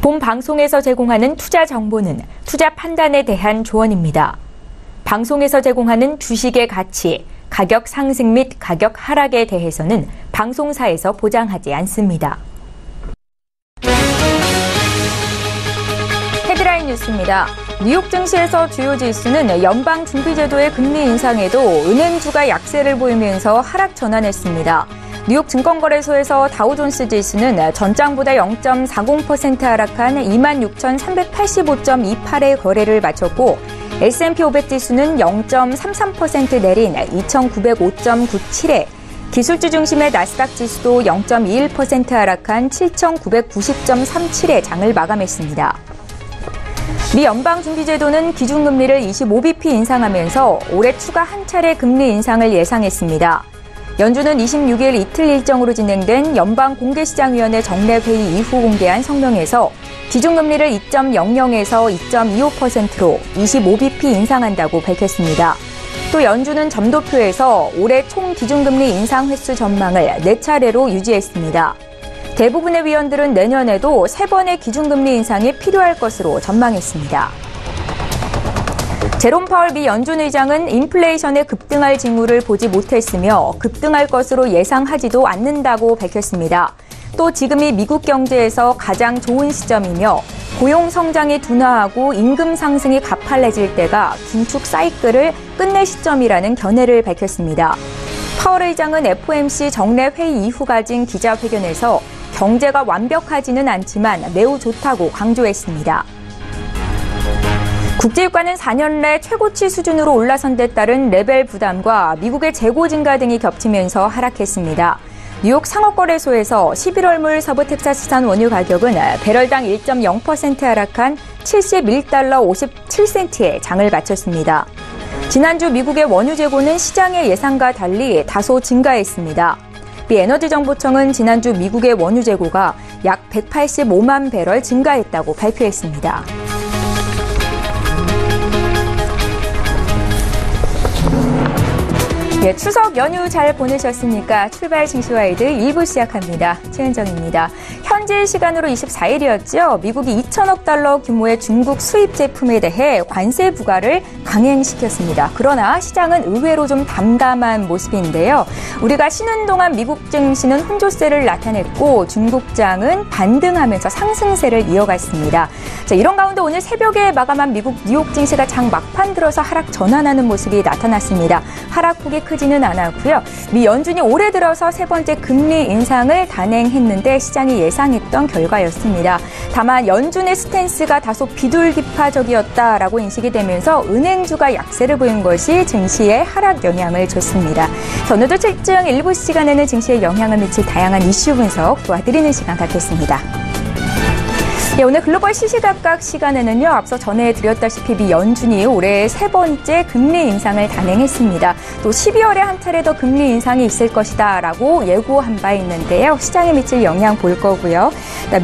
본 방송에서 제공하는 투자 정보는 투자 판단에 대한 조언입니다. 방송에서 제공하는 주식의 가치, 가격 상승 및 가격 하락에 대해서는 방송사에서 보장하지 않습니다. 헤드라인 뉴스입니다. 뉴욕 증시에서 주요 지수는 연방준비제도의 금리 인상에도 은행주가 약세를 보이면서 하락 전환했습니다. 뉴욕 증권거래소에서 다우존스 지수는 전장보다 0.40% 하락한 26,385.28의 거래를 마쳤고 S&P 500 지수는 0.33% 내린 2,905.97에 기술주 중심의 나스닥 지수도 0.21% 하락한 7,990.37의 장을 마감했습니다. 미 연방준비제도는 기준금리를 25bp 인상하면서 올해 추가 한 차례 금리 인상을 예상했습니다. 연준은 26일 이틀 일정으로 진행된 연방공개시장위원회 정례회의 이후 공개한 성명에서 기준금리를 2.00에서 2.25%로 25bp 인상한다고 밝혔습니다. 또 연준은 점도표에서 올해 총 기준금리 인상 횟수 전망을 4차례로 유지했습니다. 대부분의 위원들은 내년에도 3번의 기준금리 인상이 필요할 것으로 전망했습니다. 제롬 파월 미 연준 의장은 인플레이션의 급등할 징후를 보지 못했으며 급등할 것으로 예상하지도 않는다고 밝혔습니다. 또 지금이 미국 경제에서 가장 좋은 시점이며 고용 성장이 둔화하고 임금 상승이 가팔해질 때가 긴축 사이클을 끝낼 시점이라는 견해를 밝혔습니다. 파월 의장은 FOMC 정례 회의 이후 가진 기자회견에서 경제가 완벽하지는 않지만 매우 좋다고 강조했습니다. 국제유가는 4년 내 최고치 수준으로 올라선 데 따른 레벨 부담과 미국의 재고 증가 등이 겹치면서 하락했습니다. 뉴욕 상업거래소에서 11월 서부 텍사스산 원유 가격은 배럴당 1.0% 하락한 71달러 57센트에 장을 마쳤습니다. 지난주 미국의 원유 재고는 시장의 예상과 달리 다소 증가했습니다. 미 에너지정보청은 지난주 미국의 원유 재고가 약 185만 배럴 증가했다고 발표했습니다. 추석 연휴 잘 보내셨습니까? 출발 증시와이드 1부 시작합니다. 최은정입니다. 현지 시간으로 24일이었죠. 미국이 2천억 달러 규모의 중국 수입 제품에 대해 관세 부과를 강행시켰습니다. 그러나 시장은 의외로 좀 담담한 모습인데요. 우리가 쉬는 동안 미국 증시는 혼조세를 나타냈고 중국장은 반등하면서 상승세를 이어갔습니다. 자, 이런 가운데 오늘 새벽에 마감한 미국 뉴욕 증시가 장 막판 들어서 하락 전환하는 모습이 나타났습니다. 하락폭이 크지는 않았고요. 미 연준이 올해 들어서 세 번째 금리 인상을 단행했는데 시장이 예상했던 결과였습니다. 다만 연준의 스탠스가 다소 비둘기파적이었다라고 인식이 되면서 은행주가 약세를 보인 것이 증시에 하락 영향을 줬습니다. 오늘도 실증 일부 시간에는 증시에 영향을 미칠 다양한 이슈 분석 도와드리는 시간 갖겠습니다. 오늘 글로벌 시시각각 시간에는요, 앞서 전해드렸다시피 미 연준이 올해 세 번째 금리 인상을 단행했습니다. 또 12월에 한 차례 더 금리 인상이 있을 것이다라고 예고한 바 있는데요. 시장에 미칠 영향 볼 거고요.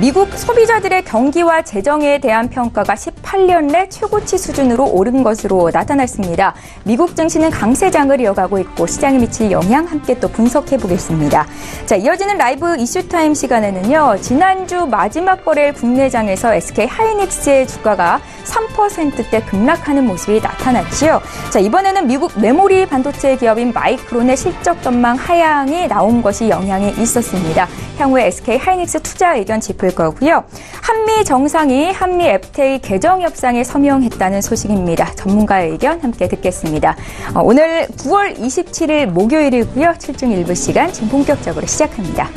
미국 소비자들의 경기와 재정에 대한 평가가 18년 내 최고치 수준으로 오른 것으로 나타났습니다. 미국 증시는 강세장을 이어가고 있고 시장에 미칠 영향 함께 또 분석해 보겠습니다. 자, 이어지는 라이브 이슈타임 시간에는요, 지난주 마지막 거래일 국내장 에서 SK 하이닉스의 주가가 3%대 급락하는 모습이 나타났지요. 자, 이번에는 미국 메모리 반도체 기업인 마이크론의 실적 전망 하향이 나온 것이 영향이 있었습니다. 향후에 SK 하이닉스 투자 의견 짚을 거고요. 한미 정상이 한미 FTA 개정 협상에 서명했다는 소식입니다. 전문가의 의견 함께 듣겠습니다. 오늘 9월 27일 목요일이고요. 7중 일부 시간 지금 본격적으로 시작합니다.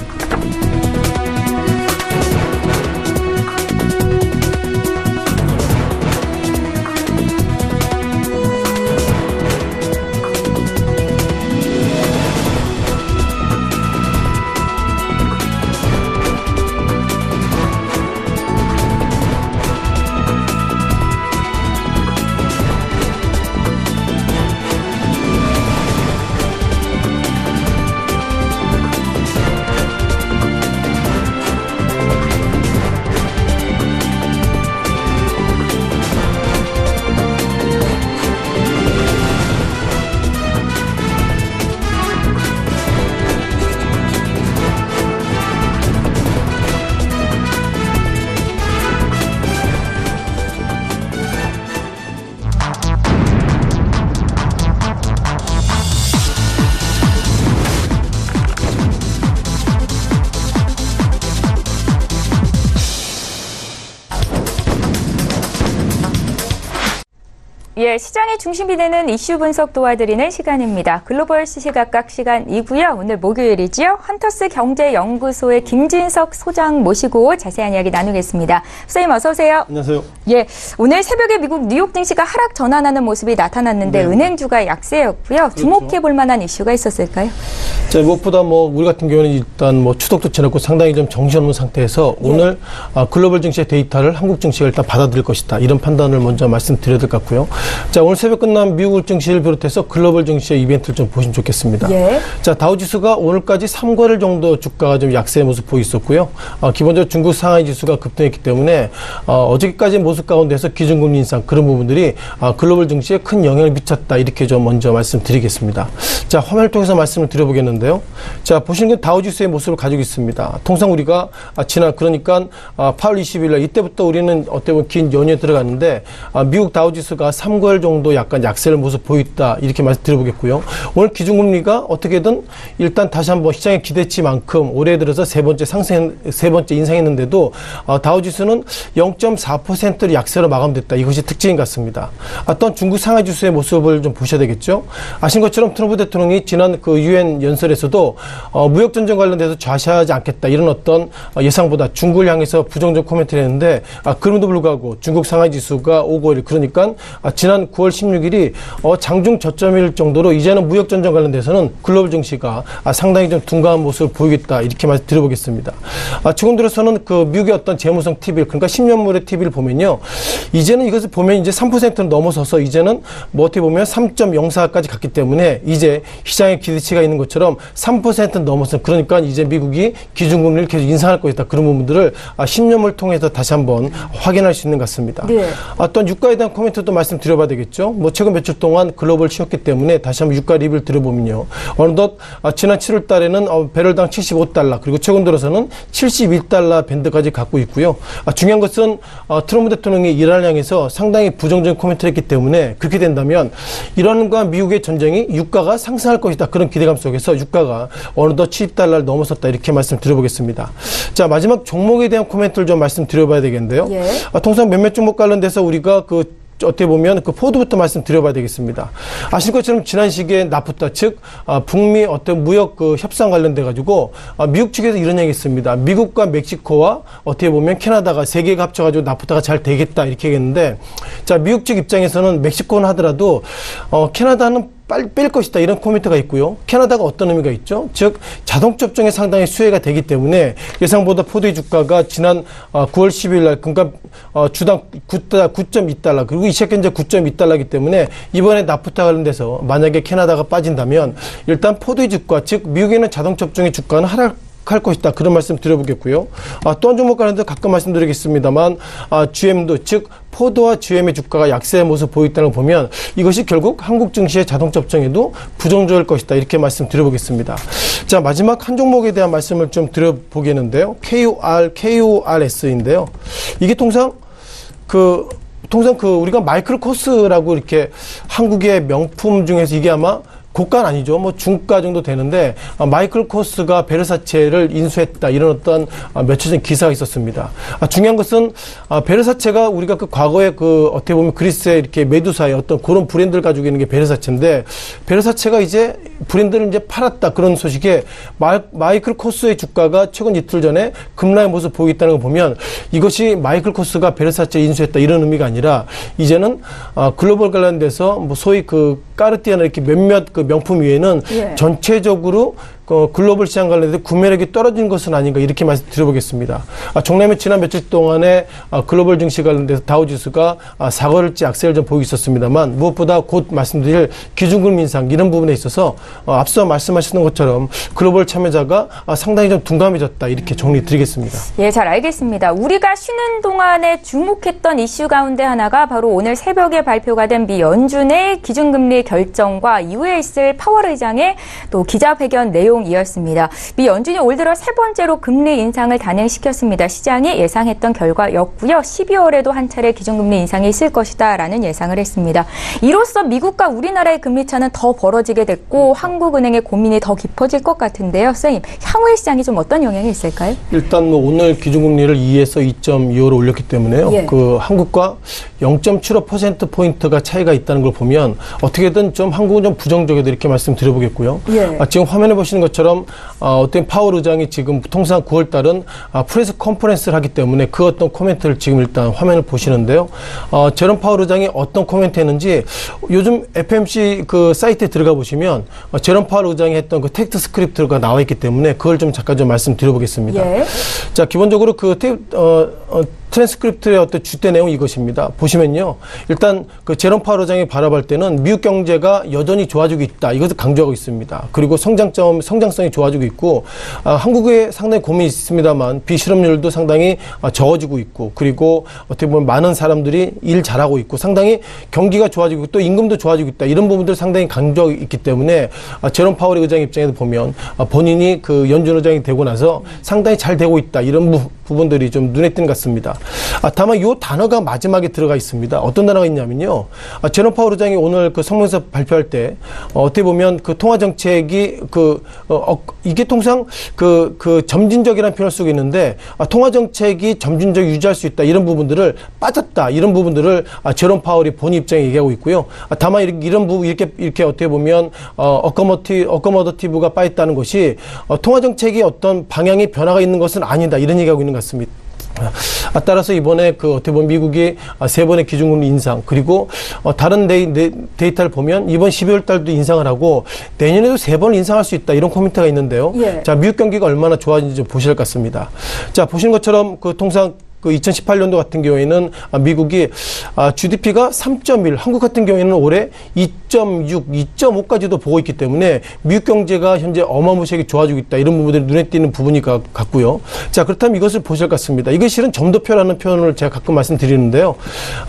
예, 시장의 중심이 되는 이슈 분석 도와드리는 시간입니다. 글로벌 시시각각 시간이고요. 오늘 목요일이지요. 헌터스 경제연구소의 김진석 소장 모시고 자세한 이야기 나누겠습니다. 선생님 어서 오세요. 안녕하세요. 예, 오늘 새벽에 미국 뉴욕 증시가 하락 전환하는 모습이 나타났는데 네. 은행주가 약세였고요. 그렇죠. 주목해 볼 만한 이슈가 있었을까요? 자, 무엇보다 우리 같은 경우는 일단 추석도 지났고 상당히 좀 정신없는 상태에서 예. 오늘 글로벌 증시의 데이터를 한국 증시가 일단 받아들일 것이다. 이런 판단을 먼저 말씀드려야 될 것 같고요. 자, 오늘 새벽 끝난 미국 증시를 비롯해서 글로벌 증시의 이벤트를 좀 보시면 좋겠습니다. 예. 자, 다우지수가 오늘까지 3거래일 정도 주가가 좀 약세의 모습 보이고 있었고요. 기본적으로 중국 상하이 지수가 급등했기 때문에 어저께까지 모습 가운데서 기준금리 인상 그런 부분들이 글로벌 증시에 큰 영향을 미쳤다. 이렇게 좀 먼저 말씀드리겠습니다. 자, 화면을 통해서 말씀을 드려보겠는데요. 자, 보시는 게 다우지수의 모습을 가지고 있습니다. 통상 우리가 그러니까 8월 20일 날 이때부터 우리는 어떻게 보면 긴 연휴에 들어갔는데 미국 다우지수가 3거래일 정도 약간 약세를 모습 보였다. 이렇게 말씀드려보겠고요. 오늘 기준금리가 어떻게든 일단 다시 한번 시장의 기대치만큼 올해 들어서 세 번째 인상했는데도 다우지수는 0.4%를 약세로 마감됐다. 이것이 특징인 것 같습니다. 또한 중국 상하이 지수의 모습을 좀 보셔야 되겠죠. 아신 것처럼 트럼프 대통령이 지난 그 유엔 연설에서도 무역 전쟁 관련돼서 좌시하지 않겠다. 이런 어떤 예상보다 중국을 향해서 부정적 코멘트를 했는데 그럼에도 불구하고 중국 상하이 지수가 5.51 그러니까 지난 9월 16일이 장중 저점일 정도로 이제는 무역 전쟁 관련돼서는 글로벌 증시가 상당히 좀 둔감한 모습을 보이겠다. 이렇게 말씀드려보겠습니다. 최근 들어서는 그 미국의 어떤 재무성 T-bill 그러니까 10년물의 T-bill 보면요. 이제는 이것을 보면 이제 3%는 넘어서서 이제는 어떻게 보면 3.04까지 갔기 때문에 이제 시장의 기대치가 있는 것처럼 3%는 넘어서 그러니까 이제 미국이 기준금리를 계속 인상할 것이다. 그런 부분들을 10년물 통해서 다시 한번 확인할 수 있는 것 같습니다. 네. 또한 유가에 대한 코멘트도 말씀드려봐야 되겠죠. 최근 며칠 동안 글로벌 쉬었기 때문에 다시 한번 유가 리뷰를 드려보면요. 어느덧 지난 7월 달에는 배럴당 75달러 그리고 최근 들어서는 71달러 밴드까지 갖고 있고요. 중요한 것은 트럼프 대통령이 이란을 향해서 상당히 부정적인 코멘트를 했기 때문에 그렇게 된다면 이란과 미국의 전쟁이 유가가 상승할 것이다. 그런 기대감 속에서 유가가 어느덧 70달러를 넘어섰다. 이렇게 말씀드려보겠습니다. 자, 마지막 종목에 대한 코멘트를 좀 말씀드려봐야 되겠는데요. 예. 통상 몇몇 종목 관련돼서 우리가 어떻게 보면 포드부터 말씀드려봐야 되겠습니다. 아실 것처럼 지난 시기에 나프타 즉 북미 어떤 무역 협상 관련돼 가지고 미국 측에서 이런 얘기 했습니다. 미국과 멕시코와 어떻게 보면 캐나다가 세 개가 합쳐가지고 나프타가 잘 되겠다 이렇게 얘기했는데 자 미국 측 입장에서는 멕시코는 하더라도 캐나다는 빨리 뺄 것이다 이런 코멘트가 있고요. 캐나다가 어떤 의미가 있죠? 즉 자동차 업종에 상당히 수혜가 되기 때문에 예상보다 포드의 주가가 지난 9월 10일 날 그러니까 주당 9.2달러 그리고 이 시각 현재 9.2달러이기 때문에 이번에 나프타 관련돼서 만약에 캐나다가 빠진다면 일단 포드의 주가 즉 미국에는 자동차 업종의 주가는 하락할 것이다. 그런 말씀 드려보겠고요. 또 한 종목 관련해서 가끔 말씀드리겠습니다만 GM도 즉 포드와 GM의 주가가 약세의 모습 보였다는 걸 보면 이것이 결국 한국 증시의 자동차 업종에도 부정적일 것이다. 이렇게 말씀드려보겠습니다. 자, 마지막 한 종목에 대한 말씀을 좀 드려보겠는데요. KORS인데요. 이게 통상 우리가 마이클 코스라고 이렇게 한국의 명품 중에서 이게 아마 고가는 아니죠. 중가 정도 되는데 마이클 코스가 베르사체를 인수했다. 이런 어떤 며칠 전 기사가 있었습니다. 중요한 것은 베르사체가 우리가 과거에 어떻게 보면 그리스의 이렇게 메두사의 어떤 그런 브랜드를 가지고 있는 게 베르사체인데 베르사체가 이제 브랜드를 이제 팔았다. 그런 소식에 마이클 코스의 주가가 최근 이틀 전에 급락의 모습 보이고 있다는 걸 보면 이것이 마이클 코스가 베르사체를 인수했다. 이런 의미가 아니라 이제는 글로벌 관련돼서 소위 까르띠에나 이렇게 몇몇 명품 외에는 예. 전체적으로 글로벌 시장 관련해서 구매력이 떨어진 것은 아닌가 이렇게 말씀드려보겠습니다. 정남의 지난 며칠 동안에 글로벌 증시 관련돼서 다우지수가 4거래일째 약세를 좀 보이고 있었습니다만 무엇보다 곧 말씀드릴 기준금리 인상 이런 부분에 있어서 앞서 말씀하시는 것처럼 글로벌 참여자가 상당히 좀 둔감해졌다 이렇게 정리드리겠습니다. 예, 잘 알겠습니다. 우리가 쉬는 동안에 주목했던 이슈 가운데 하나가 바로 오늘 새벽에 발표가 된 미 연준의 기준금리 결정과 이후에 있을 파월 의장의 또 기자회견 내용 내용이었습니다. 미 연준이 올 들어 세 번째로 금리 인상을 단행시켰습니다. 시장이 예상했던 결과였고요. 12월에도 한 차례 기준금리 인상이 있을 것이다라는 예상을 했습니다. 이로써 미국과 우리나라의 금리 차는 더 벌어지게 됐고 한국은행의 고민이 더 깊어질 것 같은데요. 선생님, 향후의 시장이 좀 어떤 영향이 있을까요? 일단 뭐 오늘 기준금리를 2에서 2.25로 올렸기 때문에요. 예. 그 한국과 0.75%포인트가 차이가 있다는 걸 보면 어떻게든 좀 한국은 좀 부정적이다 이렇게 말씀드려보겠고요. 예. 지금 화면에 보시는 것처럼 어떤 파월 의장이 지금 통상 9월 달은 프레스 컨퍼런스를 하기 때문에 그 어떤 코멘트를 지금 일단 화면을 보시는데요. 제롬 파월 의장이 어떤 코멘트 했는지 요즘 FMC 그 사이트에 들어가 보시면 제롬 파월 의장이 했던 그 텍스트 스크립트가 나와 있기 때문에 그걸 좀 잠깐 좀 말씀드려보겠습니다. 예. 자, 기본적으로 그 트랜스크립트의 어떤 주된 내용이 이것입니다. 보시면요. 일단 그 제롬 파월 의장이 바라볼 때는 미국 경제가 여전히 좋아지고 있다. 이것을 강조하고 있습니다. 그리고 성장성이 좋아지고 있고 한국에 상당히 고민이 있습니다만 비실업률도 상당히 적어지고 있고 그리고 어떻게 보면 많은 사람들이 일 잘하고 있고 상당히 경기가 좋아지고 있고 또 임금도 좋아지고 있다. 이런 부분들 상당히 강조하고 있기 때문에 제롬 파월 의장 입장에서 보면 본인이 그 연준 의장이 되고 나서 상당히 잘 되고 있다. 이런 부분들이 좀 눈에 띄는 것 같습니다. 다만 이 단어가 마지막에 들어가 있습니다. 어떤 단어가 있냐면요. 제롬 파월 의장이 오늘 그 성명서 발표할 때 어떻게 보면 그 통화 정책이 이게 통상 그 점진적이라는 표현을 쓰고 있는데 통화 정책이 점진적 유지할 수 있다 이런 부분들을 빠졌다 이런 부분들을 제롬 파월이 본인 입장에 얘기하고 있고요. 다만 이런 부분 이렇게 어떻게 보면 어커머더티브가 빠졌다는 것이 통화 정책이 어떤 방향이 변화가 있는 것은 아니다 이런 얘기하고 있는 것 같습니다. 따라서 이번에 그 어떻게 보면 미국이 세 번의 기준금리 인상 그리고 다른 데이터를 보면 이번 12월 달도 인상을 하고 내년에도 세 번 인상할 수 있다 이런 코멘트가 있는데요. 예. 자, 미국 경기가 얼마나 좋아지는지 좀 보실 것 같습니다. 자, 보시는 것처럼 그 통상 그 2018년도 같은 경우에는 미국이 GDP가 3.1, 한국 같은 경우에는 올해 2.6, 2.5까지도 보고 있기 때문에 미국 경제가 현재 어마무시하게 좋아지고 있다. 이런 부분들이 눈에 띄는 부분이 같고요. 자, 그렇다면 이것을 보실 것 같습니다. 이게 실은 점도표라는 표현을 제가 가끔 말씀드리는데요.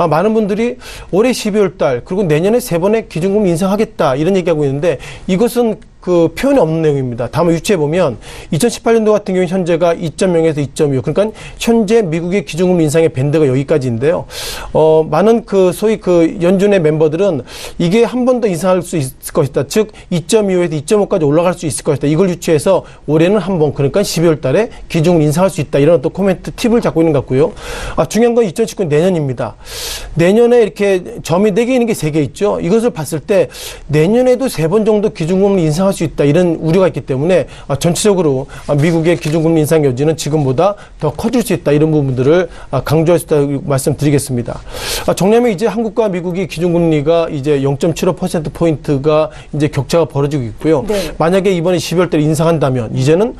많은 분들이 올해 12월 달 그리고 내년에 세 번의 기준금리 인상하겠다 이런 얘기하고 있는데 이것은 그 표현이 없는 내용입니다. 다만 유추해 보면 2018년도 같은 경우 현재가 2.0에서 2.25 그러니까 현재 미국의 기준금리 인상의 밴드가 여기까지인데요. 많은 그 소위 그 연준의 멤버들은 이게 한 번 더 인상할 수 있을 것이다. 즉 2.25에서 2.5까지 올라갈 수 있을 것이다. 이걸 유추해서 올해는 한 번 그러니까 12월 달에 기준금리 인상할 수 있다. 이런 또 코멘트 팁을 잡고 있는 것 같고요. 중요한 건 2019년 내년입니다. 내년에 이렇게 점이 4개 있는 게 3개 있죠. 이것을 봤을 때 내년에도 3번 정도 기준금리 인상할 수 있다 이런 우려가 있기 때문에 전체적으로 미국의 기준금리 인상 여지는 지금보다 더 커질 수 있다 이런 부분들을 강조할 수 있다고 말씀드리겠습니다. 정리하면 이제 한국과 미국이 기준금리가 이제 0.75%포인트가 이제 격차가 벌어지고 있고요. 네. 만약에 이번에 12월 달에 인상한다면 이제는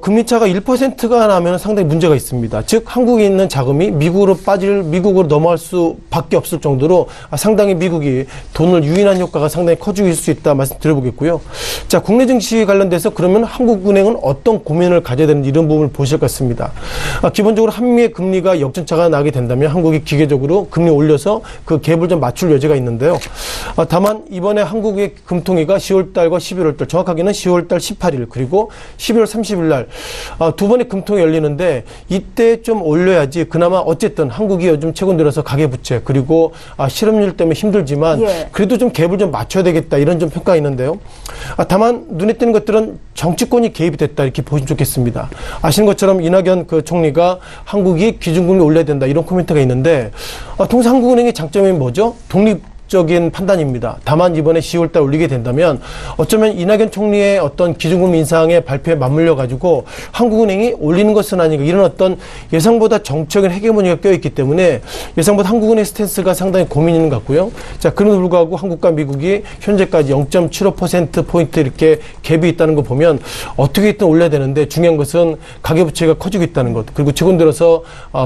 금리차가 1%가 나면 상당히 문제가 있습니다. 즉 한국에 있는 자금이 미국으로 넘어갈 수밖에 없을 정도로 상당히 미국이 돈을 유인한 효과가 상당히 커지고 있을 수 있다 말씀드려보겠고요. 자, 국내 증시 관련돼서 그러면 한국은행은 어떤 고민을 가져야 되는지 이런 부분을 보실 것 같습니다. 기본적으로 한미의 금리가 역전차가 나게 된다면 한국이 기계적으로 금리 올려서 그 갭을 좀 맞출 여지가 있는데요. 다만 이번에 한국의 금통위가 10월달과 11월달 정확하게는 10월달 18일 그리고 11월 30일 날 두 번의 금통이 열리는데 이때 좀 올려야지 그나마 어쨌든 한국이 요즘 최근 들어서 가계부채 그리고 실업률 때문에 힘들지만 그래도 좀 갭을 좀 맞춰야 되겠다 이런 좀 평가가 있는데요. 다만 눈에 띄는 것들은 정치권이 개입이 됐다 이렇게 보시면 좋겠습니다. 아시는 것처럼 이낙연 그 총리가 한국이 기준금리 올려야 된다 이런 코멘트가 있는데 통상 한국은행의 장점이 뭐죠? 적인 판단입니다. 다만 이번에 10월달 올리게 된다면 어쩌면 이낙연 총리의 어떤 기준금리 인상의 발표에 맞물려 가지고 한국은행이 올리는 것은 아닌가 이런 어떤 예상보다 정책적인 헤게모니가 껴있기 때문에 예상보다 한국은행 스탠스가 상당히 고민이 있는 것 같고요. 자, 그럼에도 불구하고 한국과 미국이 현재까지 0.75%포인트 이렇게 갭이 있다는 거 보면 어떻게든 올려야 되는데 중요한 것은 가계부채가 커지고 있다는 것 그리고 최근 들어서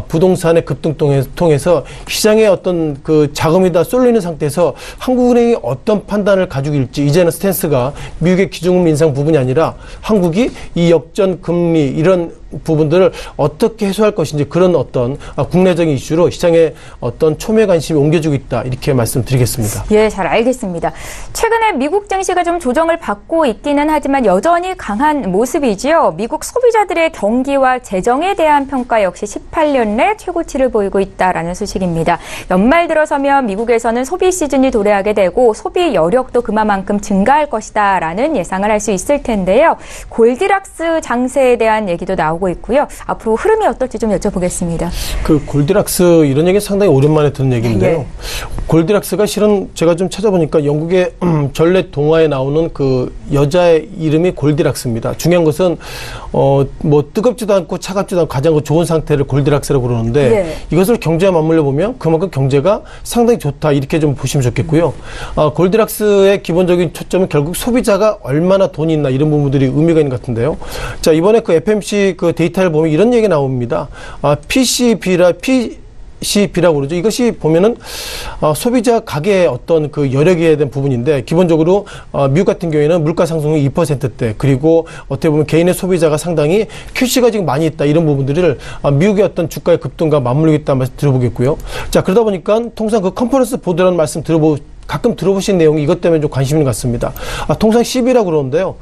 부동산의 급등 통해서 시장에 어떤 그 자금이 다 쏠리는 상태에서 한국은행이 어떤 판단을 가지고 있을지 이제는 스탠스가 미국의 기준금리 인상 부분이 아니라 한국이 이 역전 금리 이런 부분들을 어떻게 해소할 것인지 그런 어떤 국내적인 이슈로 시장에 어떤 초미의 관심이 옮겨지고 있다. 이렇게 말씀드리겠습니다. 예, 잘 알겠습니다. 최근에 미국 증시가 좀 조정을 받고 있기는 하지만 여전히 강한 모습이지요. 미국 소비자들의 경기와 재정에 대한 평가 역시 18년 내 최고치를 보이고 있다라는 소식입니다. 연말 들어서면 미국에서는 소비 시즌이 도래하게 되고 소비 여력도 그만큼 증가할 것이다라는 예상을 할 수 있을 텐데요. 골디락스 장세에 대한 얘기도 나오고 있고요. 앞으로 흐름이 어떨지 좀 여쭤보겠습니다. 그 골디락스 이런 얘기 상당히 오랜만에 듣는 얘기인데요. 예. 골디락스가 실은 제가 좀 찾아보니까 영국의 전래 동화에 나오는 그 여자의 이름이 골디락스입니다. 중요한 것은 뭐 뜨겁지도 않고 차갑지도 않고 가장 좋은 상태를 골디락스라고 그러는데 예. 이것을 경제와 맞물려 보면 그만큼 경제가 상당히 좋다 이렇게 좀 보시면 좋겠고요. 골디락스의 기본적인 초점은 결국 소비자가 얼마나 돈이 있나 이런 부분들이 의미가 있는 것 같은데요. 자, 이번에 그 FMC 그 데이터를 보면 이런 얘기 나옵니다. PCB라고 그러죠. 이것이 보면은 소비자 가계의 어떤 그 여력에 대한 부분인데 기본적으로 미국 같은 경우에는 물가 상승률 2%대 그리고 어떻게 보면 개인의 소비자가 상당히 캐시가 지금 많이 있다 이런 부분들을 미국의 어떤 주가의 급등과 맞물리고 있다는 말씀 들어보겠고요. 자, 그러다 보니까 통상 그 컨퍼런스 보드라는 말씀 가끔 들어보신 내용이 이것 때문에 좀 관심이 있는 것 같습니다. 통상 10이라고 그러는데요.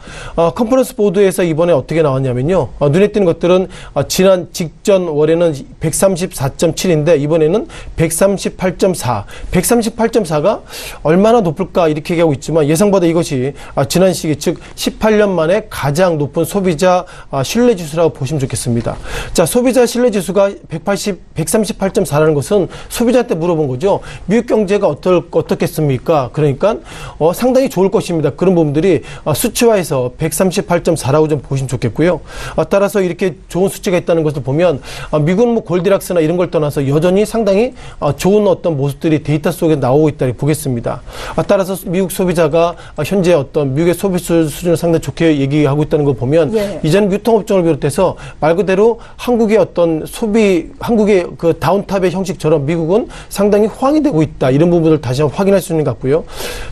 컨퍼런스 보드에서 이번에 어떻게 나왔냐면요. 눈에 띄는 것들은 지난 직전 월에는 134.7인데 이번에는 138.4. 138.4가 얼마나 높을까 이렇게 얘기하고 있지만 예상보다 이것이 지난 시기 즉 18년 만에 가장 높은 소비자 신뢰지수라고 보시면 좋겠습니다. 자, 소비자 신뢰지수가 138.4라는 것은 소비자한테 물어본 거죠. 미국 경제가 어떻겠습니까? 그러니까 상당히 좋을 것입니다. 그런 부분들이 수치화해서 138.4라고 좀 보시면 좋겠고요. 따라서 이렇게 좋은 수치가 있다는 것을 보면 미국은 뭐 골디락스나 이런 걸 떠나서 여전히 상당히 좋은 어떤 모습들이 데이터 속에 나오고 있다고 보겠습니다. 따라서 미국 소비자가 현재 어떤 미국의 소비 수준을 상당히 좋게 얘기하고 있다는 걸 보면 예. 이제는 유통업종을 비롯해서 말 그대로 한국의 어떤 한국의 그 다운탑의 형식처럼 미국은 상당히 호황이 되고 있다. 이런 부분을 다시 한번 확인할 수 있는 것 같고요.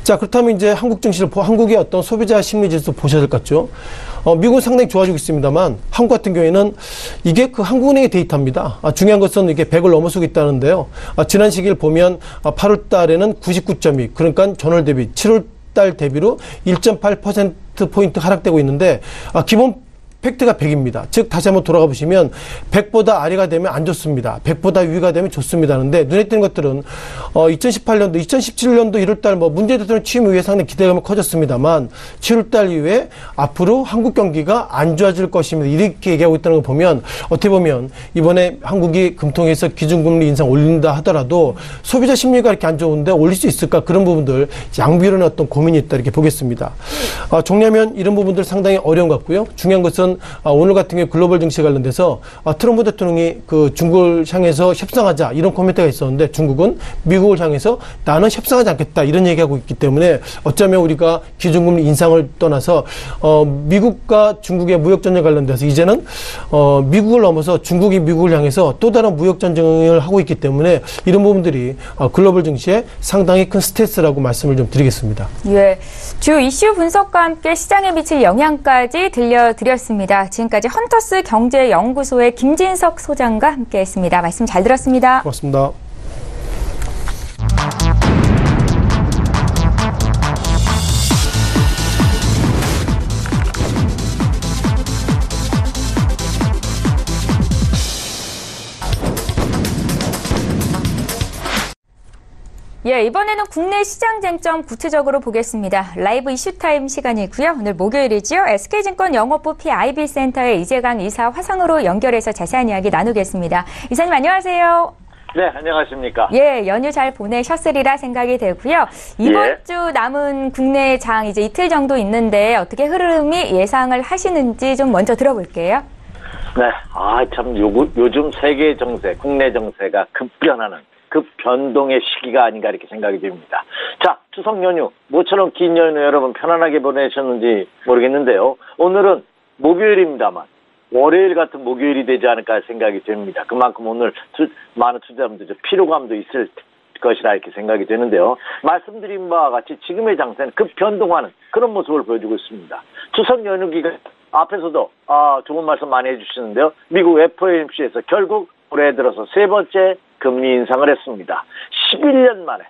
자, 그렇다면 이제 한국 증시를 한국의 어떤 소비자 심리 지수 보셔야 될 것 같죠. 미국은 상당히 좋아지고 있습니다만 한국 같은 경우에는 이게 그 한국은행의 데이터입니다. 중요한 것은 이게 100을 넘어서고 있다는데요. 지난 시기를 보면 8월 달에는 99.2 그러니까 전월 대비 7월 달 대비로 1.8%포인트 하락되고 있는데 기본 팩트가 100입니다. 즉 다시 한번 돌아가 보시면 100보다 아래가 되면 안 좋습니다. 100보다 위가 되면 좋습니다. 하는데 눈에 띄는 것들은 2018년도, 2017년도 1월달 뭐 문재인 대통령 취임 이후에 상당히 기대감이 커졌습니다만 7월달 이후에 앞으로 한국 경기가 안 좋아질 것입니다. 이렇게 얘기하고 있다는 걸 보면 어떻게 보면 이번에 한국이 금통에서 기준금리 인상 올린다 하더라도 소비자 심리가 이렇게 안 좋은데 올릴 수 있을까 그런 부분들 양비론의 어떤 고민이 있다 이렇게 보겠습니다. 정리하면 이런 부분들 상당히 어려운 것 같고요. 중요한 것은 오늘 같은 경우 글로벌 증시 관련돼서 트럼프 대통령이 그 중국을 향해서 협상하자 이런 코멘트가 있었는데 중국은 미국을 향해서 나는 협상하지 않겠다 이런 얘기하고 있기 때문에 어쩌면 우리가 기준금리 인상을 떠나서 미국과 중국의 무역전쟁 관련돼서 이제는 미국을 넘어서 중국이 미국을 향해서 또 다른 무역전쟁을 하고 있기 때문에 이런 부분들이 글로벌 증시에 상당히 큰 스트레스라고 말씀을 좀 드리겠습니다. 예, 주 이슈 분석과 함께 시장에 미칠 영향까지 들려드렸습니다. 지금까지 헌터스 경제연구소의 김진석 소장과 함께했습니다. 말씀 잘 들었습니다. 고맙습니다. 예, 이번에는 국내 시장 쟁점 구체적으로 보겠습니다. 라이브 이슈타임 시간이고요. 오늘 목요일이죠. SK증권 영업부 PIB센터의 이재강 이사 화상으로 연결해서 자세한 이야기 나누겠습니다. 이사님 안녕하세요. 네, 안녕하십니까. 예, 연휴 잘 보내셨으리라 생각이 되고요. 이번 주 남은 국내 장 이제 이틀 정도 있는데 어떻게 흐름이 예상을 하시는지 좀 먼저 들어볼게요. 네, 참 요즘 세계 정세, 국내 정세가 급변하는 급변동의 시기가 아닌가 이렇게 생각이 됩니다. 자, 추석 연휴, 모처럼 긴 연휴 여러분 편안하게 보내셨는지 모르겠는데요. 오늘은 목요일입니다만 월요일 같은 목요일이 되지 않을까 생각이 됩니다. 그만큼 오늘 많은 투자자분들 피로감도 있을 것이라 이렇게 생각이 되는데요. 말씀드린 바와 같이 지금의 장세는 급변동하는 그런 모습을 보여주고 있습니다. 추석 연휴 기간 앞에서도 좋은 말씀 많이 해주시는데요. 미국 FOMC에서 결국 올해 들어서 세 번째 금리 인상을 했습니다. 11년 만에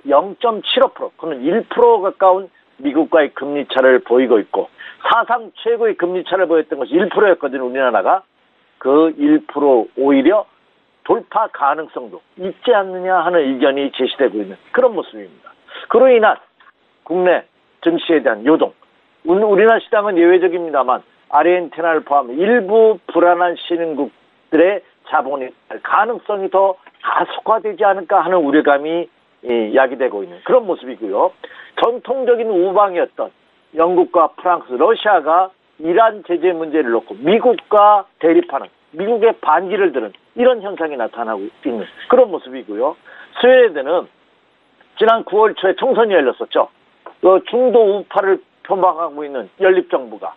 0.75%, 그는 1% 가까운 미국과의 금리 차를 보이고 있고, 사상 최고의 금리 차를 보였던 것이 1%였거든요. 우리나라가 그 1% 오히려 돌파 가능성도 있지 않느냐 하는 의견이 제시되고 있는 그런 모습입니다. 그로 인한 국내 증시에 대한 요동, 우리나라 시장은 예외적입니다만 아르헨티나를 포함해 일부 불안한 신흥국들의 자본이 가능성이 더 가속화되지 않을까 하는 우려감이 야기되고 있는 그런 모습이고요. 전통적인 우방이었던 영국과 프랑스, 러시아가 이란 제재 문제를 놓고 미국과 대립하는, 미국의 반기를 드는 이런 현상이 나타나고 있는 그런 모습이고요. 스웨덴은 지난 9월 초에 총선이 열렸었죠. 중도 우파를 표방하고 있는 연립정부의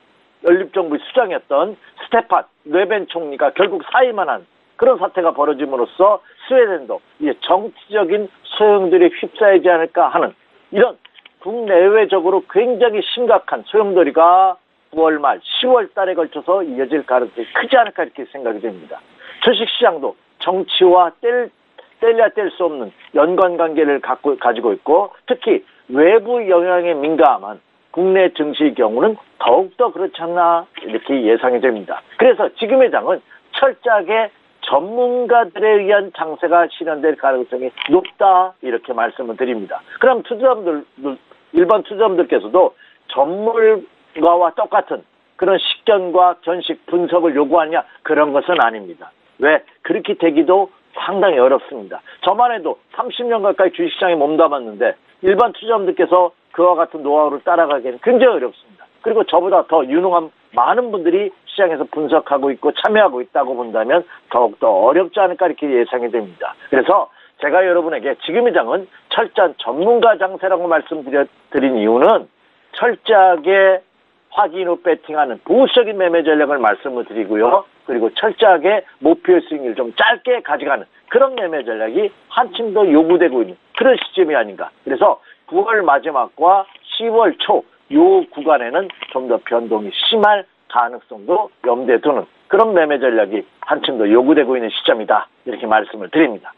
수장이었던 스테판 뇌벤 총리가 결국 사임만 한 그런 사태가 벌어짐으로써 스웨덴도 이제 정치적인 소용돌이에 휩싸이지 않을까 하는 이런 국내외적으로 굉장히 심각한 소용돌이가 9월 말 10월 달에 걸쳐서 이어질 가능성이 크지 않을까 이렇게 생각이 됩니다. 주식시장도 정치와 뗄래야 뗄 수 없는 연관관계를 가지고 있고, 특히 외부 영향에 민감한 국내 증시의 경우는 더욱더 그렇지 않나 이렇게 예상이 됩니다. 그래서 지금의 장은 철저하게 전문가들에 의한 장세가 실현될 가능성이 높다 이렇게 말씀을 드립니다. 그럼 일반 투자자분들께서도 전문가와 똑같은 그런 식견과 견식 분석을 요구하냐, 그런 것은 아닙니다. 왜? 그렇게 되기도 상당히 어렵습니다. 저만 해도 30년 가까이 주식시장에 몸담았는데 일반 투자자분들께서 그와 같은 노하우를 따라가기에는 굉장히 어렵습니다. 그리고 저보다 더 유능한 많은 분들이 시장에서 분석하고 있고 참여하고 있다고 본다면 더욱더 어렵지 않을까 이렇게 예상이 됩니다. 그래서 제가 여러분에게 지금의 장은 철저한 전문가 장세라고 말씀드린 이유는 철저하게 확인 후 배팅하는 보수적인 매매 전략을 말씀을 드리고요. 그리고 철저하게 목표 스윙을 좀 짧게 가져가는 그런 매매 전략이 한층 더 요구되고 있는 그런 시점이 아닌가. 그래서 9월 마지막과 10월 초 요 구간에는 좀 더 변동이 심할 가능성도 염두에 두는 그런 매매 전략이 한층 더 요구되고 있는 시점이다. 이렇게 말씀을 드립니다.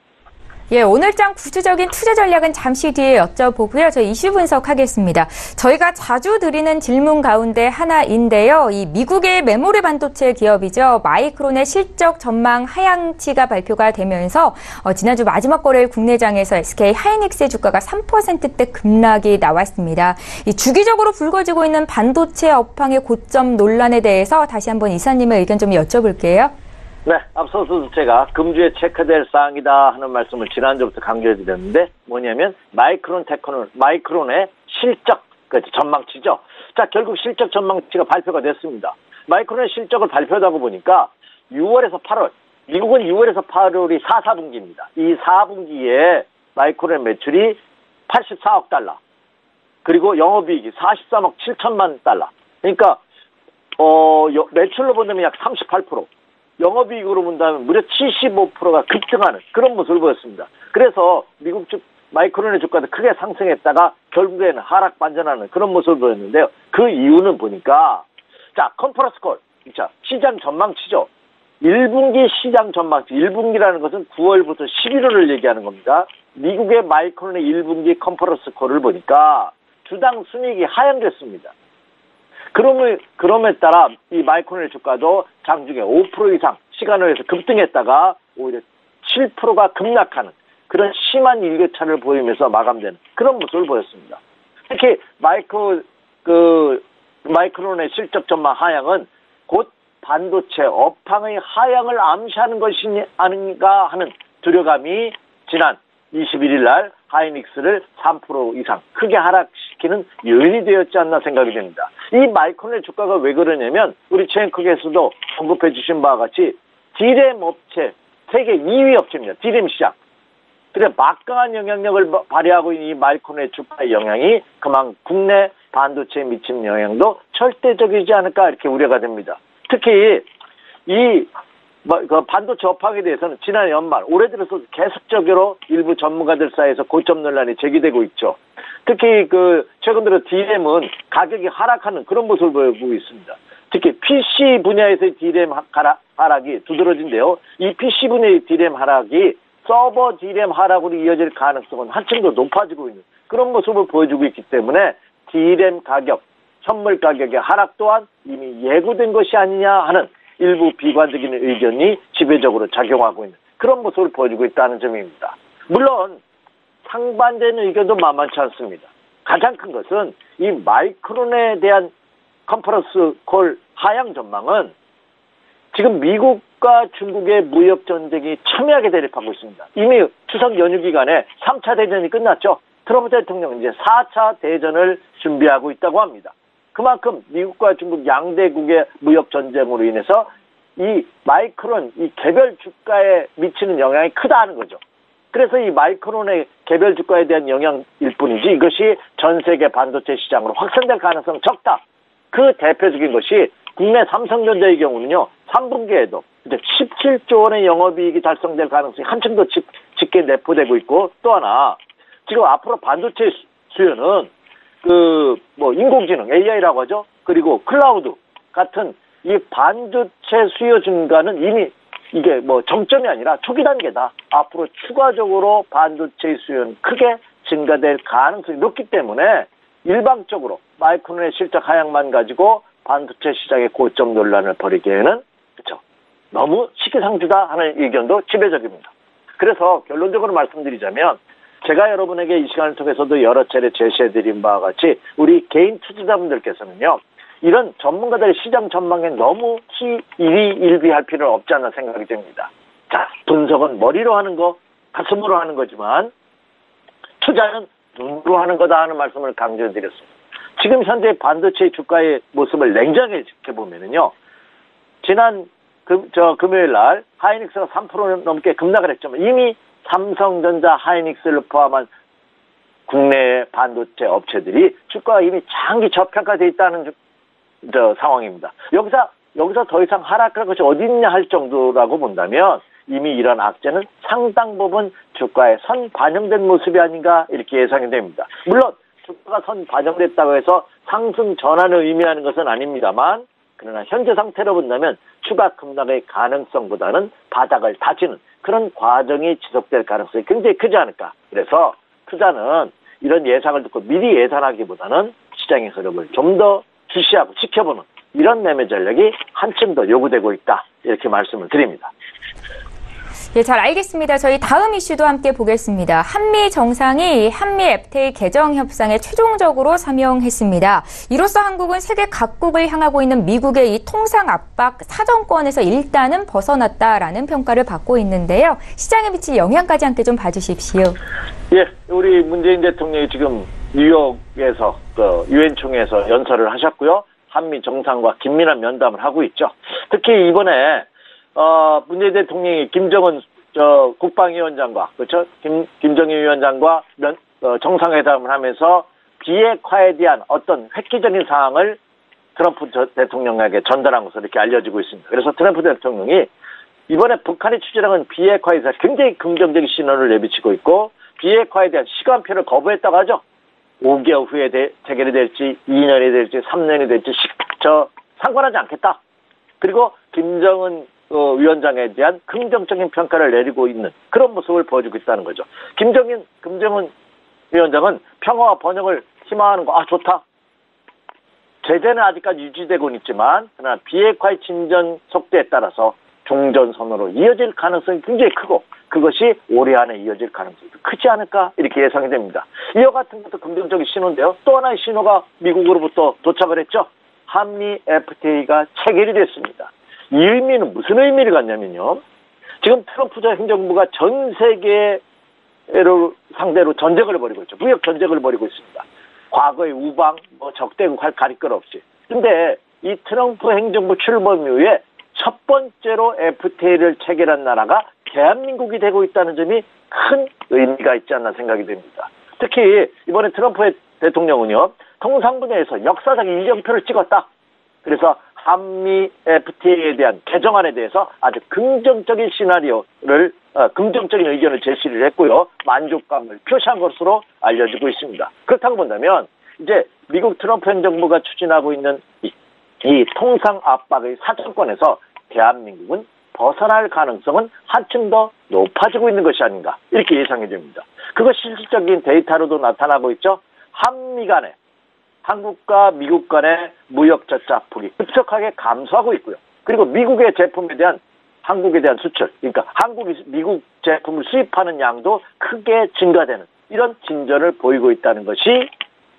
예, 오늘장 구체적인 투자 전략은 잠시 뒤에 여쭤보고요. 저희 이슈 분석하겠습니다. 저희가 자주 드리는 질문 가운데 하나인데요. 이 미국의 메모리 반도체 기업이죠. 마이크론의 실적 전망 하향치가 발표가 되면서 지난주 마지막 거래일 국내장에서 SK 하이닉스의 주가가 3%대 급락이 나왔습니다. 이 주기적으로 불거지고 있는 반도체 업황의 고점 논란에 대해서 다시 한번 이사님의 의견 좀 여쭤볼게요. 네, 앞서서 제가 금주에 체크될 사항이다 하는 말씀을 지난주부터 강조해드렸는데 뭐냐면 마이크론의 실적, 전망치죠. 자, 결국 실적 전망치가 발표가 됐습니다. 마이크론의 실적을 발표하다 보니까 6월에서 8월, 미국은 6월에서 8월이 4분기입니다. 이 4분기에 마이크론의 매출이 84억 달러, 그리고 영업이익이 43억 7천만 달러. 그러니까 매출로 본다면 약 38%, 영업이익으로 본다면 무려 75%가 급등하는 그런 모습을 보였습니다. 그래서 미국 쪽 마이크론의 주가도 크게 상승했다가 결국에는 하락 반전하는 그런 모습을 보였는데요. 그 이유는 보니까 자, 컨퍼런스 콜, 자, 시장 전망치죠. 1분기 시장 전망치, 1분기라는 것은 9월부터 11월을 얘기하는 겁니다. 미국의 마이크론의 1분기 컨퍼런스 콜을 보니까 주당 순이익이 하향됐습니다. 그럼에 따라 이 마이크론의 주가도 장중에 5% 이상 시간을 해서 급등했다가 오히려 7%가 급락하는 그런 심한 일교차를 보이면서 마감되는 그런 모습을 보였습니다. 특히 마이크론의 실적 전망 하향은 곧 반도체 업황의 하향을 암시하는 것이 아닌가 하는 두려움이 지난 21일 날 하이닉스를 3% 이상 크게 하락시키는 요인이 되었지 않나 생각이 됩니다. 이 마이크론의 주가가 왜 그러냐면 우리 최앵커께서도 언급해 주신 바와 같이 디램 업체, 세계 2위 업체입니다. 디램 시장. 그래서 막강한 영향력을 발휘하고 있는 이 마이크론의 주가의 영향이 그만 국내 반도체에 미치는 영향도 절대적이지 않을까 이렇게 우려가 됩니다. 특히 이 반도체 업황에 대해서는 지난 연말, 올해 들어서 계속적으로 일부 전문가들 사이에서 고점 논란이 제기되고 있죠. 특히 최근 들어 DRAM은 가격이 하락하는 그런 모습을 보이고 있습니다. 특히 PC 분야에서의 D램 하락이 두드러진데요. 이 PC 분야의 D램 하락이 서버 D램 하락으로 이어질 가능성은 한층 더 높아지고 있는 그런 모습을 보여주고 있기 때문에 D램 가격, 현물 가격의 하락 또한 이미 예고된 것이 아니냐 하는 일부 비관적인 의견이 지배적으로 작용하고 있는 그런 모습을 보여주고 있다는 점입니다. 물론 상반되는 의견도 만만치 않습니다. 가장 큰 것은 이 마이크론에 대한 컨퍼런스 콜 하향 전망은 지금 미국과 중국의 무역 전쟁이 첨예하게 대립하고 있습니다. 이미 추석 연휴 기간에 3차 대전이 끝났죠. 트럼프 대통령은 이제 4차 대전을 준비하고 있다고 합니다. 그만큼 미국과 중국 양대국의 무역 전쟁으로 인해서 이 마이크론, 이 개별 주가에 미치는 영향이 크다는 거죠. 그래서 이 마이크론의 개별 주가에 대한 영향일 뿐이지 이것이 전 세계 반도체 시장으로 확산될 가능성은 적다. 그 대표적인 것이 국내 삼성전자의 경우는요. 3분기에도 17조 원의 영업이익이 달성될 가능성이 한층 더 짙게 내포되고 있고 또 하나 지금 앞으로 반도체 수요는 인공지능 AI라고 하죠. 그리고 클라우드 같은 이 반도체 수요 증가는 이미 이게 정점이 아니라 초기 단계다. 앞으로 추가적으로 반도체 수요는 크게 증가될 가능성이 높기 때문에 일방적으로 마이크론의 실적 하향만 가지고 반도체 시장의 고점 논란을 벌이기에는 그렇죠. 너무 시기상조다 하는 의견도 지배적입니다. 그래서 결론적으로 말씀드리자면 제가 여러분에게 이 시간을 통해서도 여러 차례 제시해드린 바와 같이 우리 개인 투자자분들께서는요. 이런 전문가들의 시장 전망에 너무 일희일비할 필요는 없지 않나 생각이 됩니다. 자, 분석은 머리로 하는 거, 가슴으로 하는 거지만 투자는 눈으로 하는 거다 하는 말씀을 강조해드렸습니다. 지금 현재 반도체 주가의 모습을 냉정하게 지켜보면은요. 지난 금요일 날 하이닉스가 3% 넘게 급락을 했지만 이미 삼성전자, 하이닉스를 포함한 국내 반도체 업체들이 주가가 이미 장기 저평가되어 있다는 상황입니다. 여기서 더 이상 하락할 것이 어디 있냐 할 정도라고 본다면 이미 이런 악재는 상당 부분 주가에 선 반영된 모습이 아닌가 이렇게 예상이 됩니다. 물론 주가가 선 반영됐다고 해서 상승 전환을 의미하는 것은 아닙니다만 그러나 현재 상태로 본다면 추가 급락의 가능성보다는 바닥을 다지는 그런 과정이 지속될 가능성이 굉장히 크지 않을까. 그래서 투자는 이런 예상을 듣고 미리 예상하기보다는 시장의 흐름을 좀 더 주시하고 지켜보는 이런 매매 전략이 한층 더 요구되고 있다. 이렇게 말씀을 드립니다. 예, 잘 알겠습니다. 저희 다음 이슈도 함께 보겠습니다. 한미 정상이 한미 FTA 개정 협상에 최종적으로 서명했습니다. 이로써 한국은 세계 각국을 향하고 있는 미국의 이 통상 압박 사정권에서 일단은 벗어났다라는 평가를 받고 있는데요. 시장에 미칠 영향까지 함께 좀 봐주십시오. 예, 우리 문재인 대통령이 지금 뉴욕에서 유엔 총회에서 연설을 하셨고요. 한미 정상과 긴밀한 면담을 하고 있죠. 특히 이번에 문재인 대통령이 김정은 국방위원장과 그렇죠? 김정일 위원장과 정상회담을 하면서 비핵화에 대한 어떤 획기적인 사항을 트럼프 대통령에게 전달한 것으로 이렇게 알려지고 있습니다. 그래서 트럼프 대통령이 이번에 북한이 추진하는 비핵화에 대해서 굉장히 긍정적인 신호를 내비치고 있고 비핵화에 대한 시간표를 거부했다고 하죠. 5개월 후에 체결이 될지 2년이 될지 3년이 될지 상관하지 않겠다. 그리고 김정은 위원장에 대한 긍정적인 평가를 내리고 있는 그런 모습을 보여주고 있다는 거죠. 김정은 위원장은 평화와 번영을 희망하는 거 좋다. 제재는 아직까지 유지되고는 있지만 그러나 비핵화의 진전 속도에 따라서 종전선언으로 이어질 가능성이 굉장히 크고 그것이 올해 안에 이어질 가능성도 크지 않을까 이렇게 예상이 됩니다. 이와 같은 것도 긍정적인 신호인데요. 또 하나의 신호가 미국으로부터 도착을 했죠. 한미 FTA가 체결이 됐습니다. 이 의미는 무슨 의미를 갖냐면요. 지금 트럼프 행정부가 전 세계를 상대로 전쟁을 벌이고 있죠. 무역 전쟁을 벌이고 있습니다. 과거의 우방, 적대국 할 가릴 것 없이. 근데 이 트럼프 행정부 출범 이후에 첫 번째로 FTA를 체결한 나라가 대한민국이 되고 있다는 점이 큰 의미가 있지 않나 생각이 됩니다. 특히 이번에 트럼프 대통령은요. 통상분야에서 역사적인 이정표를 찍었다. 그래서 한미 FTA에 대한 개정안에 대해서 아주 긍정적인 시나리오를 긍정적인 의견을 제시를 했고요. 만족감을 표시한 것으로 알려지고 있습니다. 그렇다고 본다면 이제 미국 트럼프 행정부가 추진하고 있는 이 이 통상 압박의 사정권에서 대한민국은 벗어날 가능성은 한층 더 높아지고 있는 것이 아닌가 이렇게 예상이 됩니다. 그것 실질적인 데이터로도 나타나고 있죠. 한미 간에 한국과 미국 간의 무역 적자 폭이 급속하게 감소하고 있고요. 그리고 미국의 제품에 대한 한국에 대한 수출, 그러니까 한국이 미국 제품을 수입하는 양도 크게 증가되는 이런 진전을 보이고 있다는 것이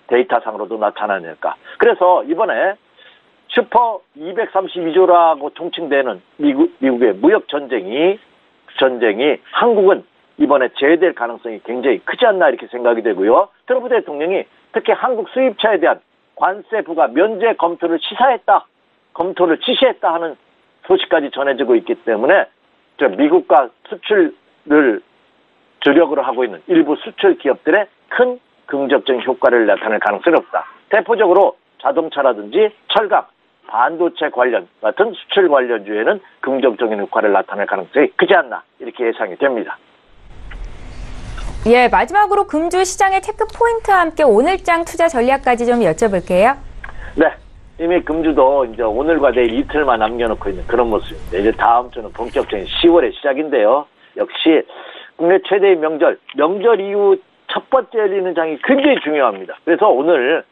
데이터상으로도 나타나니까. 그래서 이번에 슈퍼 232조라고 총칭되는 미국의 무역 전쟁이 한국은 이번에 제외될 가능성이 굉장히 크지 않나 이렇게 생각이 되고요. 트럼프 대통령이 특히 한국 수입차에 대한 관세 부과 면제 검토를 지시했다 하는 소식까지 전해지고 있기 때문에 미국과 수출을 주력으로 하고 있는 일부 수출 기업들의 큰 긍정적인 효과를 나타낼 가능성이 없다. 대표적으로 자동차라든지 철강, 반도체 관련 같은 수출 관련주에는 긍정적인 효과를 나타낼 가능성이 크지 않나 이렇게 예상이 됩니다. 예, 마지막으로 금주 시장의 테크 포인트와 함께 오늘장 투자 전략까지 좀 여쭤볼게요. 네, 이미 금주도 이제 오늘과 내일 이틀만 남겨놓고 있는 그런 모습입니다. 이제 다음 주는 본격적인 10월의 시작인데요. 역시 국내 최대의 명절 이후 첫 번째 열리는 장이 굉장히 중요합니다. 그래서 오늘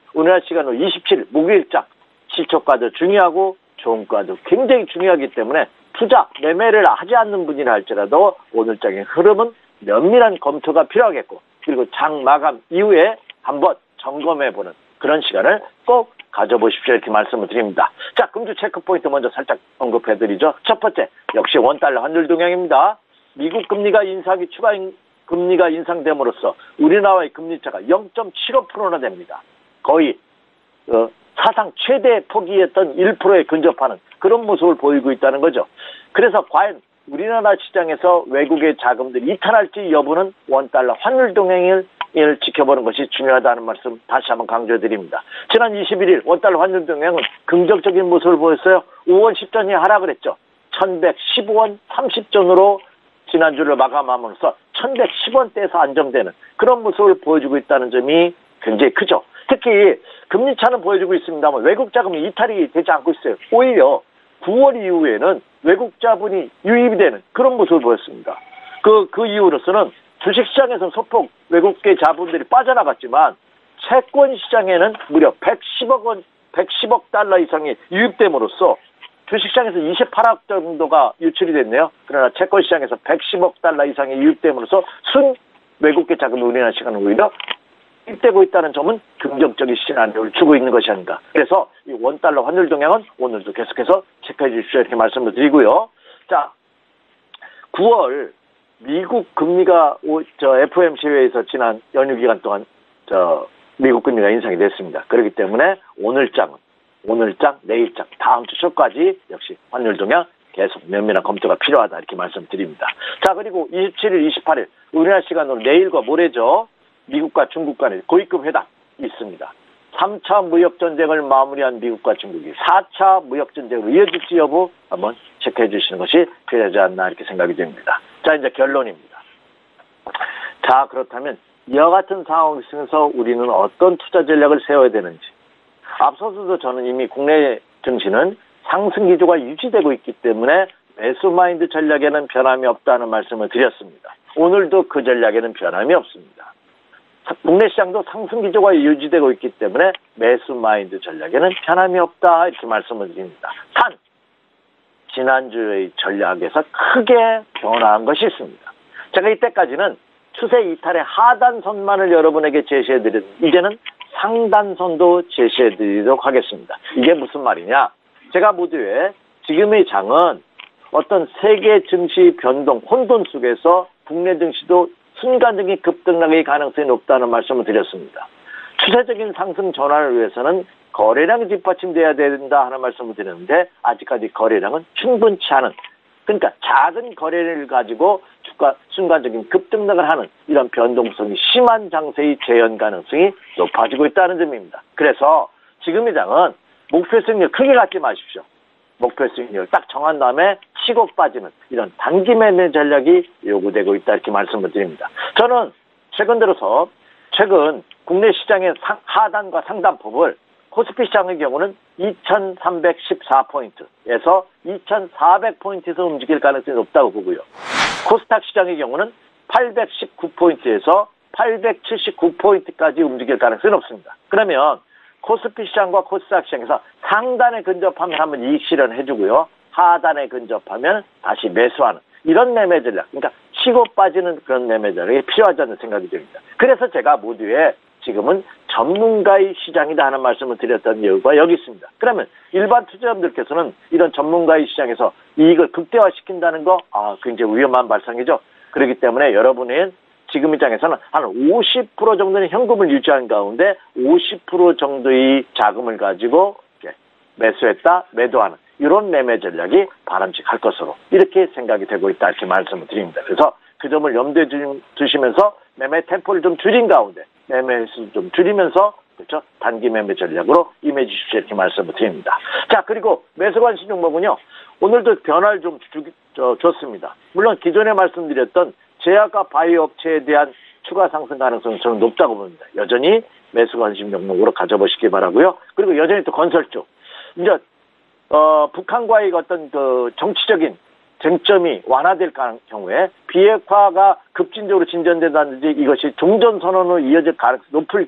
시간으로 27일 목요일장 시초가도 중요하고 종가도 굉장히 중요하기 때문에 투자, 매매를 하지 않는 분이라 할지라도 오늘장의 흐름은 면밀한 검토가 필요하겠고 그리고 장 마감 이후에 한번 점검해보는 그런 시간을 꼭 가져보십시오 이렇게 말씀을 드립니다. 자, 금주 체크포인트 먼저 살짝 언급해드리죠. 첫 번째, 역시 원달러 환율 동향입니다. 미국 금리가 추가 금리가 인상됨으로써 우리나라의 금리차가 0.75%나 됩니다. 거의 사상 최대 폭이었던 1%에 근접하는 그런 모습을 보이고 있다는 거죠. 그래서 과연 우리나라 시장에서 외국의 자금들이 이탈할지 여부는 원달러 환율 동향을 지켜보는 것이 중요하다는 말씀 다시 한번 강조해드립니다. 지난 21일 원달러 환율 동향은 긍정적인 모습을 보였어요. 5원 10전이 하락을 했죠. 1115원 30전으로 지난주를 마감함으로써 1110원대에서 안정되는 그런 모습을 보여주고 있다는 점이 굉장히 크죠. 특히 금리차는 보여주고 있습니다만 외국 자금이 이탈이 되지 않고 있어요. 오히려 9월 이후에는 외국 자본이 유입이 되는 그런 모습을 보였습니다. 그 이후로서는 주식시장에서 소폭 외국계 자본들이 빠져나갔지만 채권 시장에는 무려 110억 달러 이상이 유입됨으로써 주식시장에서 28억 정도가 유출이 됐네요. 그러나 채권 시장에서 110억 달러 이상이 유입됨으로써 순 외국계 자금이 우리나라 시장은 오히려 유입되고 있다는 점은 긍정적인 시나리오를 주고 있는 것이 아닌가. 그래서 이 원달러 환율 동향은 오늘도 계속해서 체크해 주십시오 이렇게 말씀을 드리고요. 자, 9월 미국 금리가 FOMC 회의에서 지난 연휴 기간 동안 미국 금리가 인상이 됐습니다. 그렇기 때문에 오늘장, 내일장, 다음 주 초까지 역시 환율 동향 계속 면밀한 검토가 필요하다 이렇게 말씀드립니다. 자, 그리고 27일, 28일 우리나라 시간으로 내일과 모레죠. 미국과 중국 간의 고위급 회담 있습니다. 3차 무역전쟁을 마무리한 미국과 중국이 4차 무역전쟁으로 이어질지 여부 한번 체크해 주시는 것이 필요하지 않나 이렇게 생각이 됩니다. 자, 이제 결론입니다. 자, 그렇다면 이와 같은 상황 속에서 우리는 어떤 투자 전략을 세워야 되는지. 앞서서도 저는 이미 국내 증시는 상승 기조가 유지되고 있기 때문에 매수 마인드 전략에는 변함이 없다는 말씀을 드렸습니다. 오늘도 그 전략에는 변함이 없습니다. 국내 시장도 상승 기조가 유지되고 있기 때문에 매수 마인드 전략에는 변함이 없다 이렇게 말씀을 드립니다. 단, 지난주의 전략에서 크게 변화한 것이 있습니다. 제가 이때까지는 추세 이탈의 하단선만을 여러분에게 제시해드렸는데 이제는 상단선도 제시해드리도록 하겠습니다. 이게 무슨 말이냐? 제가 모두에 지금의 장은 어떤 세계 증시 변동, 혼돈 속에서 국내 증시도 순간적인 급등락의 가능성이 높다는 말씀을 드렸습니다. 추세적인 상승 전환을 위해서는 거래량이 뒷받침돼야 된다 하는 말씀을 드렸는데 아직까지 거래량은 충분치 않은, 그러니까 작은 거래를 가지고 주가 순간적인 급등락을 하는 이런 변동성이 심한 장세의 재현 가능성이 높아지고 있다는 점입니다. 그래서 지금 이 장은 목표 수익률 크게 갖지 마십시오. 목표 수익률 딱 정한 다음에 치고 빠지는 이런 단기 매매 전략이 요구되고 있다 이렇게 말씀을 드립니다. 저는 최근 국내 시장의 하단과 상단법을 코스피 시장의 경우는 2314포인트에서 2400포인트에서 움직일 가능성이 높다고 보고요. 코스닥 시장의 경우는 819포인트에서 879포인트까지 움직일 가능성이 높습니다. 그러면 코스피 시장과 코스닥 시장에서 상단에 근접하면 한번 이익 실현해주고요. 하단에 근접하면 다시 매수하는 이런 매매 전략, 그러니까 치고 빠지는 그런 매매 전략이 필요하지 않는 생각이 듭니다. 그래서 제가 모두에 지금은 전문가의 시장이다 하는 말씀을 드렸던 이유가 여기 있습니다. 그러면 일반 투자자분들께서는 이런 전문가의 시장에서 이익을 극대화시킨다는 거 굉장히 위험한 발상이죠. 그렇기 때문에 여러분의 지금 입장에서는 한 50% 정도는 현금을 유지한 가운데 50% 정도의 자금을 가지고 매수했다, 매도하는 이런 매매 전략이 바람직할 것으로 이렇게 생각이 되고 있다 이렇게 말씀을 드립니다. 그래서 그 점을 염두에 두시면서 매매 템포를 좀 줄인 가운데 매매 횟수 좀 줄이면서 그렇죠? 단기 매매 전략으로 임해 주십시오 이렇게 말씀을 드립니다. 자, 그리고 매수 관심 종목은요. 오늘도 변화를 좀 줬습니다. 물론 기존에 말씀드렸던 제약과 바이오 업체에 대한 추가 상승 가능성은 저는 높다고 봅니다. 여전히 매수 관심 종목으로 가져보시기 바라고요. 그리고 여전히 또 건설 쪽. 이제 북한과의 어떤 그 정치적인 쟁점이 완화될 경우에 비핵화가 급진적으로 진전된다든지 이것이 종전선언으로 이어질 가능성이 높을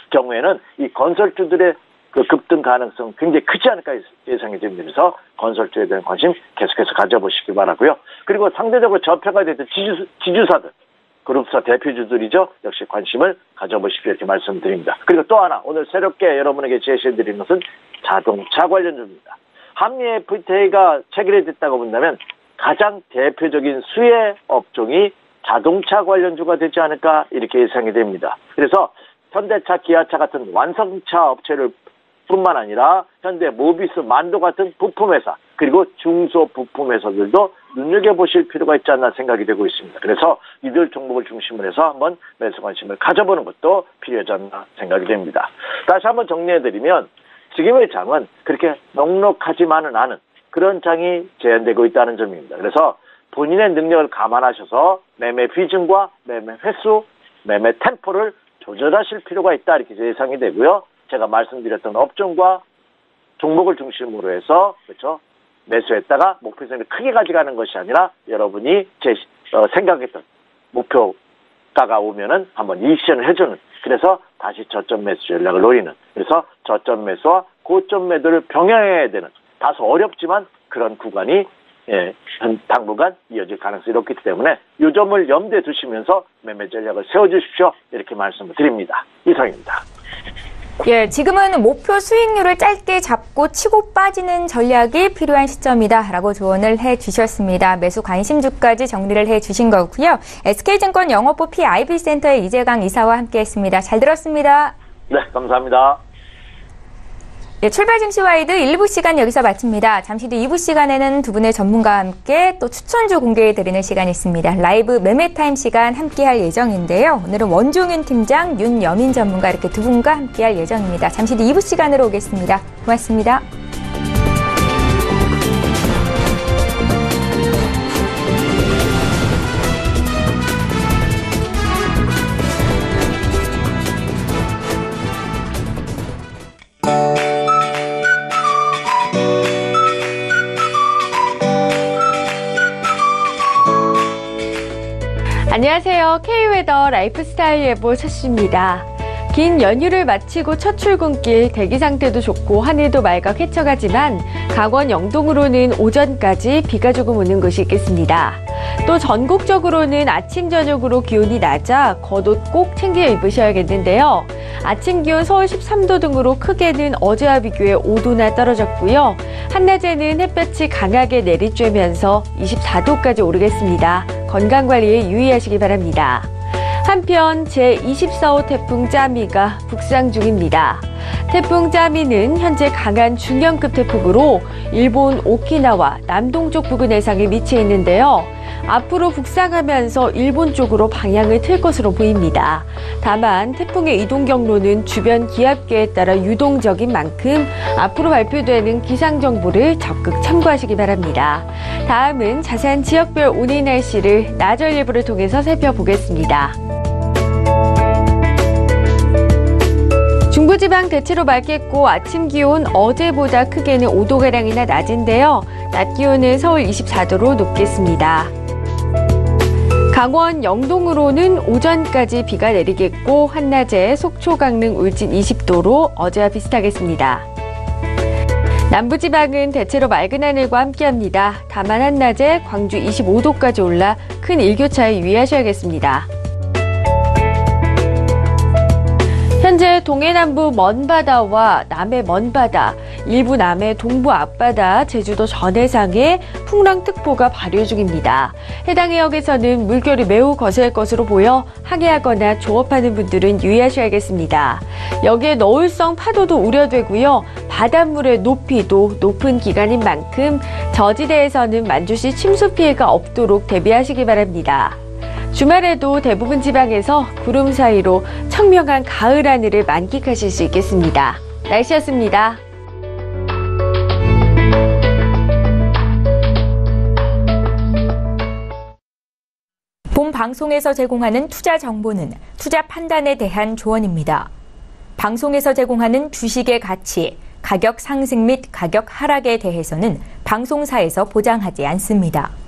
경우에는 이 건설주들의 그 급등 가능성 굉장히 크지 않을까 예상이 됩니다. 그래서 건설주에 대한 관심 계속해서 가져보시기 바라고요. 그리고 상대적으로 저평가 됐던 지주사들, 그룹사 대표주들이죠. 역시 관심을 가져보십시오 이렇게 말씀드립니다. 그리고 또 하나 오늘 새롭게 여러분에게 제시해드리는 것은 자동차 관련주입니다. 한미 FTA가 체결이 됐다고 본다면 가장 대표적인 수혜 업종이 자동차 관련주가 되지 않을까 이렇게 예상이 됩니다. 그래서 현대차, 기아차 같은 완성차 업체를 뿐만 아니라 현대, 모비스, 만도 같은 부품회사 그리고 중소 부품회사들도 눈여겨보실 필요가 있지 않나 생각이 되고 있습니다. 그래서 이들 종목을 중심으로 해서 한번 매수 관심을 가져보는 것도 필요하지 않나 생각이 됩니다. 다시 한번 정리해드리면 지금의 장은 그렇게 넉넉하지만은 않은 그런 장이 제한되고 있다는 점입니다. 그래서 본인의 능력을 감안하셔서 매매 비중과 매매 횟수, 매매 템포를 조절하실 필요가 있다 이렇게 예상이 되고요. 제가 말씀드렸던 업종과 종목을 중심으로 해서 그렇죠 매수했다가 목표선을 크게 가져가는 것이 아니라 여러분이 생각했던 목표가가 오면은 한번 이익실현을 해주는 그래서 다시 저점 매수 전략을 노리는 그래서 저점 매수와 고점 매도를 병행해야 되는 다소 어렵지만 그런 구간이 당분간 이어질 가능성이 높기 때문에 이 점을 염두에 두시면서 매매 전략을 세워주십시오. 이렇게 말씀을 드립니다. 이상입니다. 예, 지금은 목표 수익률을 짧게 잡고 치고 빠지는 전략이 필요한 시점이다라고 조언을 해주셨습니다. 매수 관심주까지 정리를 해주신 거고요. SK증권 영업부 PIB센터의 이재강 이사와 함께했습니다. 잘 들었습니다. 네, 감사합니다. 네, 출발 증시와이드 1부 시간 여기서 마칩니다. 잠시 뒤 2부 시간에는 두 분의 전문가와 함께 또 추천주 공개해드리는 시간이 있습니다. 라이브 매매타임 시간 함께할 예정인데요. 오늘은 원종윤 팀장, 윤여민 전문가 이렇게 두 분과 함께할 예정입니다. 잠시 뒤 2부 시간으로 오겠습니다. 고맙습니다. 안녕하세요. K웨더 라이프스타일 예보 최씨입니다. 긴 연휴를 마치고 첫 출근길 대기 상태도 좋고 하늘도 맑아 쾌척하지만 강원 영동으로는 오전까지 비가 조금 오는 곳이 있겠습니다. 또 전국적으로는 아침 저녁으로 기온이 낮아 겉옷 꼭 챙겨 입으셔야겠는데요. 아침 기온 서울 13도 등으로 크게는 어제와 비교해 5도나 떨어졌고요. 한낮에는 햇볕이 강하게 내리쬐면서 24도까지 오르겠습니다. 건강관리에 유의하시기 바랍니다. 한편 제24호 태풍 짜미가 북상 중입니다. 태풍 짜미는 현재 강한 중형급 태풍으로 일본 오키나와 남동쪽 부근 해상에 위치해 있는데요. 앞으로 북상하면서 일본 쪽으로 방향을 틀 것으로 보입니다. 다만 태풍의 이동 경로는 주변 기압계에 따라 유동적인 만큼 앞으로 발표되는 기상정보를 적극 참고하시기 바랍니다. 다음은 자세한 지역별 오늘 날씨를 나절 예보를 통해서 살펴보겠습니다. 중부 남부지방 대체로 맑겠고 아침 기온 어제보다 크게는 5도가량이나 낮은데요. 낮 기온은 서울 24도로 높겠습니다. 강원 영동으로는 오전까지 비가 내리겠고 한낮에 속초, 강릉, 울진 20도로 어제와 비슷하겠습니다. 남부지방은 대체로 맑은 하늘과 함께합니다. 다만 한낮에 광주 25도까지 올라 큰 일교차에 유의하셔야겠습니다. 현재 동해남부 먼바다와 남해 먼바다, 일부 남해 동부 앞바다, 제주도 전해상에 풍랑특보가 발효 중입니다. 해당 해역에서는 물결이 매우 거셀 것으로 보여 항해하거나 조업하는 분들은 유의하셔야겠습니다. 여기에 너울성 파도도 우려되고요. 바닷물의 높이도 높은 기간인 만큼 저지대에서는 만주시 침수 피해가 없도록 대비하시기 바랍니다. 주말에도 대부분 지방에서 구름 사이로 청명한 가을 하늘을 만끽하실 수 있겠습니다. 날씨였습니다. 본 방송에서 제공하는 투자 정보는 투자 판단에 대한 조언입니다. 방송에서 제공하는 주식의 가치, 가격 상승 및 가격 하락에 대해서는 방송사에서 보장하지 않습니다.